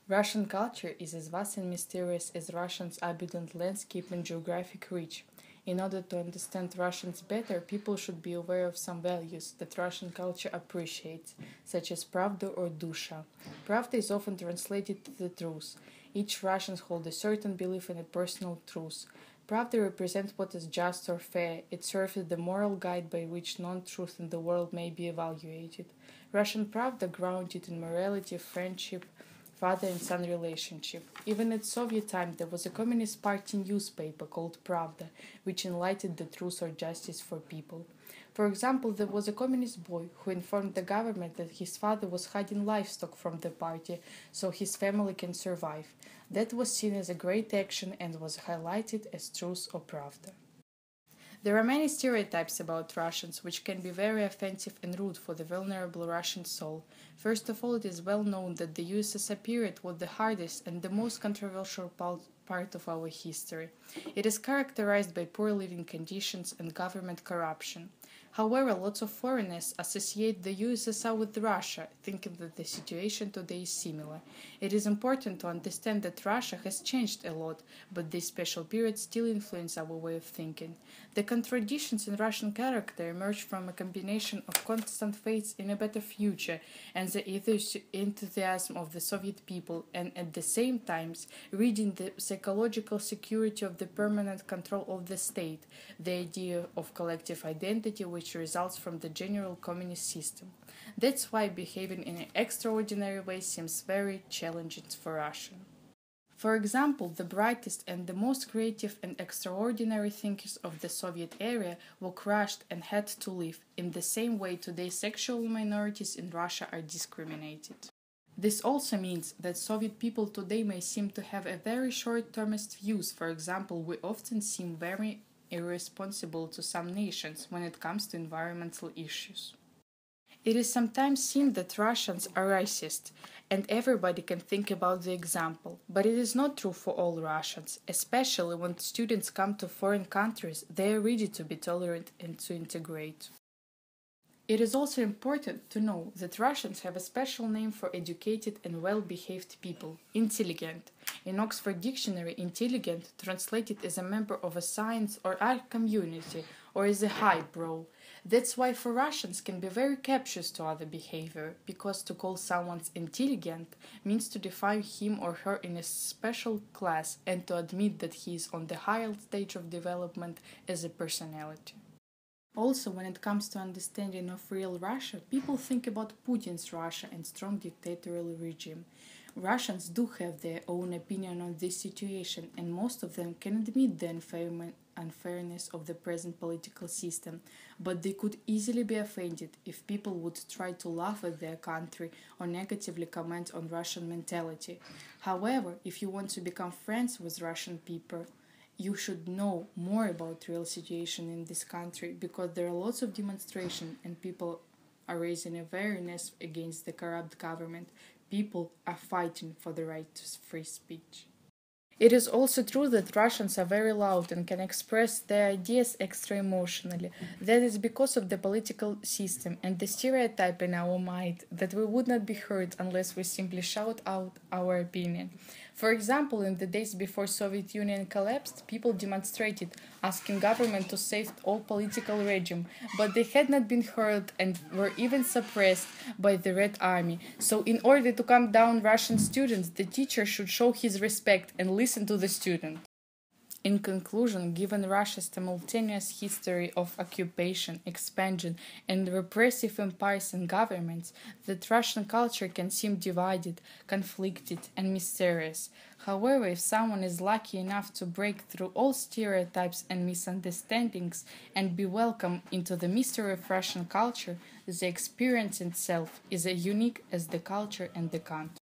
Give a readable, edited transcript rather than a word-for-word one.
Russian culture is as vast and mysterious as Russia's abundant landscape and geographic reach. In order to understand Russians better, people should be aware of some values that Russian culture appreciates, such as pravda or dusha. Pravda is often translated to the truth. Each Russian holds a certain belief in a personal truth. Pravda represents what is just or fair. It serves as the moral guide by which non-truth in the world may be evaluated. Russian Pravda grounded in morality, friendship, father and son relationship. Even at Soviet time, there was a Communist Party newspaper called Pravda, which enlightened the truth or justice for people. For example, there was a communist boy who informed the government that his father was hiding livestock from the party so his family can survive. That was seen as a great action and was highlighted as truth or pravda. There are many stereotypes about Russians which can be very offensive and rude for the vulnerable Russian soul. First of all, it is well known that the USSR period was the hardest and the most controversial part of our history. It is characterized by poor living conditions and government corruption. However, lots of foreigners associate the USSR with Russia, thinking that the situation today is similar. It is important to understand that Russia has changed a lot, but this special period still influences our way of thinking. The contradictions in Russian character emerge from a combination of constant faith in a better future and the enthusiasm of the Soviet people, and at the same time reading the psychological security of the permanent control of the state, the idea of collective identity which results from the general communist system. That's why behaving in an extraordinary way seems very challenging for Russia. For example, the brightest and the most creative and extraordinary thinkers of the Soviet era were crushed and had to leave. In the same way, today sexual minorities in Russia are discriminated. This also means that Soviet people today may seem to have a very short-termist views. For example, we often seem very irresponsible to some nations when it comes to environmental issues. It is sometimes seen that Russians are racist, and everybody can think about the example, but it is not true for all Russians, especially when students come to foreign countries, they are ready to be tolerant and to integrate. It is also important to know that Russians have a special name for educated and well-behaved people, intelligent. In Oxford Dictionary, intelligent translated as a member of a science or art community or as a highbrow. That's why for Russians can be very captious to other behavior, because to call someone intelligent means to define him or her in a special class and to admit that he is on the higher stage of development as a personality. Also, when it comes to understanding of real Russia, people think about Putin's Russia and strong dictatorial regime. Russians do have their own opinion on this situation, and most of them can admit the unfairness of the present political system, but they could easily be offended if people would try to laugh at their country or negatively comment on Russian mentality. However, if you want to become friends with Russian people, you should know more about real situation in this country, because there are lots of demonstration and people are raising awareness against the corrupt government. People are fighting for the right to free speech. It is also true that Russians are very loud and can express their ideas extra emotionally. That is because of the political system and the stereotype in our mind that we would not be heard unless we simply shout out our opinion. For example, in the days before Soviet Union collapsed, people demonstrated asking government to save all political regime, but they had not been heard and were even suppressed by the Red Army. So in order to calm down Russian students, the teacher should show his respect and listen to the student. In conclusion, given Russia's simultaneous history of occupation, expansion, and repressive empires and governments, that Russian culture can seem divided, conflicted, and mysterious. However, if someone is lucky enough to break through all stereotypes and misunderstandings and be welcomed into the mystery of Russian culture, the experience itself is as unique as the culture and the country.